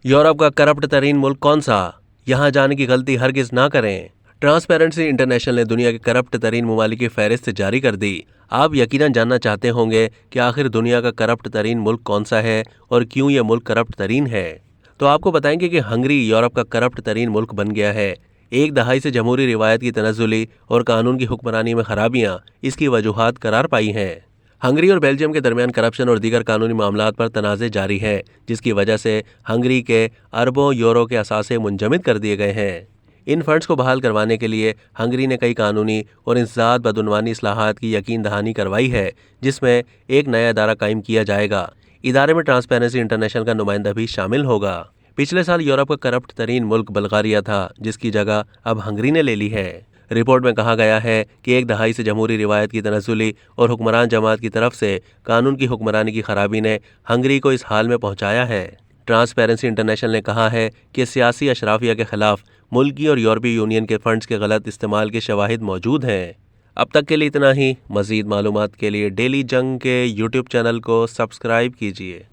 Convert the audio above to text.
Europe का corrupt तरीन मुल्क कौन सा? यहाँ जाने की गलती हरगिज ना करें। ट्रांसपेरेंसी इंटरनेशनल ने दुनिया के करप्ट तरीन ममालिक की फहरिस्त जारी कर दी। आप यकीनन जानना चाहते होंगे कि आखिर दुनिया का करप्ट तरीन मुल्क कौन सा है और क्यों यह मुल्क करप्ट तरीन है। तो आपको बताएंगे कि हंगरी यूरोप का करप्ट तरीन मुल्क बन गया है। एक दहाई से जमहूरी रिवायत की तनज़्ज़ुली और कानून की हुक्मरानी में खराबियां इसकी वजूहात करार पाई हैं। हंगरी और बेल्जियम के दरमियान करप्शन और दीगर कानूनी मामलात पर तनाज़े जारी है, जिसकी वजह से हंगरी के अरबों यूरो के असासे मुंजमद कर दिए गए हैं। इन फंड्स को बहाल करवाने के लिए हंगरी ने कई कानूनी और इंसदाद बदउनवानी इस्लाहात की यकीन दहानी करवाई है, जिसमें एक नया इदारा कायम किया जाएगा। इदारे में ट्रांसपेरेंसी इंटरनेशनल का नुमाइंदा भी शामिल होगा। पिछले साल यूरोप का करप्ट तरीन मुल्क बल्गारिया था, जिसकी जगह अब हंगरी ने ले ली है। रिपोर्ट में कहा गया है कि एक दहाई से जमहूरी रिवायत की तनज़्ज़ुली और हुक्मरान जमात की तरफ से कानून की हुक्मरानी की खराबी ने हंगरी को इस हाल में पहुंचाया है। ट्रांसपेरेंसी इंटरनेशनल ने कहा है कि सियासी अशराफिया के खिलाफ मुल्की और यूरोपीय यूनियन के फंड्स के गलत इस्तेमाल के शवाहिद मौजूद हैं। अब तक के लिए इतना ही। मज़ीद मालूमात के लिए डेली जंग के यूट्यूब चैनल को सब्सक्राइब कीजिए।